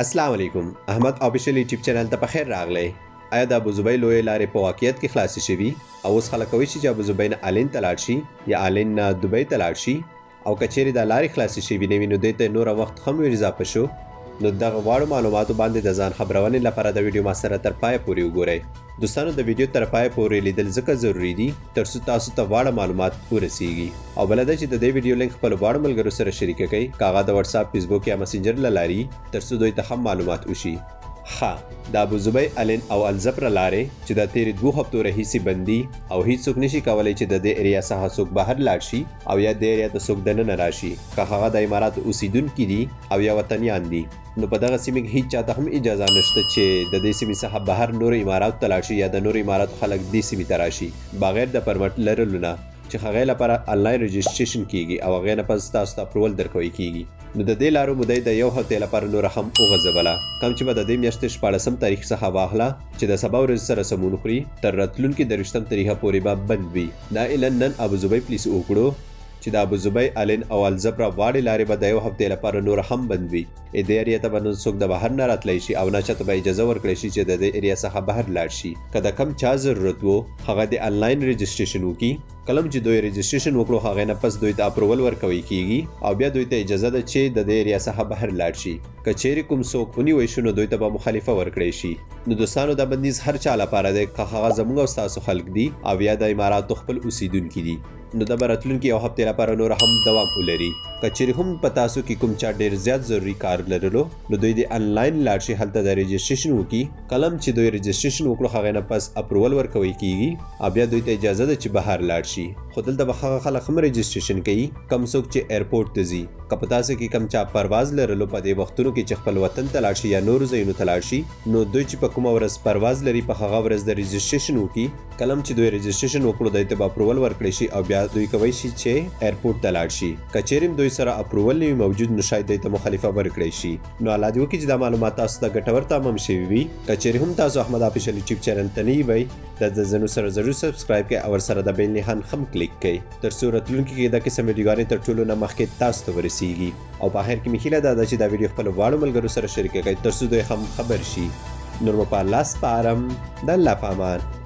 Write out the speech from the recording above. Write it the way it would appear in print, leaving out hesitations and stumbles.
السلام علیکم احمد آفیشل یوټیوب چینل ته په خیر راغلی. آیا د ابوظبي لویې لارې په واقعیت کې خلاصې شوي او اوس خلک کوي چې ابوظبي نه الین ته لاړ شي یا الین نه دوبۍ ته لاړ شي او که چیرې دا لارې خلاصې شوي نه وي نو دوی ته نوره وخت هم ور اضافه شو. نو دغه واړو معلوماتو باندې د ځان خبرونې لپاره د ویډیو ما سره تر پایه پورې وګورئ. دوستانو د ویډیو تر پایه پورې لیدل ځکه ضروري دي ترڅو تاسو ته واړه معلومات ورسیږي او بل دا چې د دې ویډیو لینک خپل واړو ملګرو سره شریک کړئ کاغه د واتس اپ فیسبوک یا مسنجر لاري ترڅو دوی ته هم معلومات وشي. د ابوظبي الین او الزبر لارې چې د تیرې 2 هفتو راهیسې بندي او هیڅوک نشي کولی چې د دې ایریا څخه څوک بهر لاړ شي او یا د ایریا ته څوک دننه راشي که هغه د اماراتو اوسیدونکي دي او یا وطنیان دي. نو په دغه سیمه کې هیڅ چاته هم اجازه نشته چې د دې سیمې څخه بهر نور اماراتو ته لاړ شي یا د نور اماراتو خلک دې سیمې ته راشي بغیر د پرمټ لرلو نه چې هغې لپاره انلاین رجسټریشن کیږي او هغې نه پس تاسو ته اپروول درکوي کیږي. نو د دې لارو مودې د 1 هفتې لپاره نوره هم وغځوله کوم چې به د دې میاشتې 14 تاریخ څخه واخله چې د سبا ورځې سره سمون وخوري تر راتلونکي 30 تاریخه پورې به بند وي. دا اعلان نن ابوظبي پولیس وکړو چې د ابوظبي الین او الزبر واړې لارې به د 1 هفتې لپاره نور هم بند وي. دې ایریا ته به نن څوک د بهر نه راتلی شي او نه چاته به اجازه ورکړی شي چې د دې ایریا څخه بهر لاړ شي. که د کم چا ضرورت وو هغه د انلاین رجسټریشن وکړي. کلم چې دوی رجسټریشن وکړو هغه نه پس دوی ته اپروول ورکوي کیږي او بیا دوی ته اجازه ده چې د دې ایریا څخه بهر لاړ شي. که چیرې کوم څوک ونیوی شو نو دوی ته به مخالفه ورکړی شي. نو دوستانو دا بندیز هر چا لپاره دی که هغه زموږ او ستاسو خلک دي او یا د اماراتو خپل اوسیدونکي دي. نو د راتلونکي 1 هفتې لپاره نور هم دوام ولري. که چیرې هم په تاسو کې کوم چا ډېر زیات ضروري کار لرلو نو دوی د انلاین لاړ شي هلته د رجسټریشن وکړي. کلم چې دوی رجسټریشن وکړو هغې نه پس اپروول ورکوي کیږي او بیا دوی ته اجازه ده چې بهر لاړ شي. خو دلته به هغه خلک هم رجسټریشن کوي کم څوک چې ایرپورټ ته ځي. که په تاسو کې کم چا پرواز لرلو په دې وختونو کې چې خپل وطن ته لاړ شي یا نورو ځایونو ته لاړ شي نو دوی چې په کومه ورځ پرواز لري په هغه ورځ د رجسټریشن وکړي. کلم چې دوی رجسټریشن وکړو دوی ته به اپروول ورکړی شي او بیا دوی کولی شي چې ایرپورټ ته لاړ شي. که چیرې دوی سره اپروول نه وي موجود نو شاید دوی ته مخالفه ورکړی شي. نو الله دې وکړي چې دا معلومات تاسو ته ګټور تمام شوي وي. که چیرې هم تاسو احمد آفیشل یوټیوب چینل ته نه وئ د زنو سره ضرور سبسکرایب کړئ او ورسره د بیل نښان هم کلیک کړئ ترڅو راتلونکي کې دا قسم ویډیوګانې تر ټولو نه مخکې تاسو ته ورسیږي. او په اخر کې مې هیله ده چې دا ویډیو خپل واړو ملګرو سره شریک کړئ ترڅو دوی هم خبر شي. نور مو په الله سپارم. د الله په امان.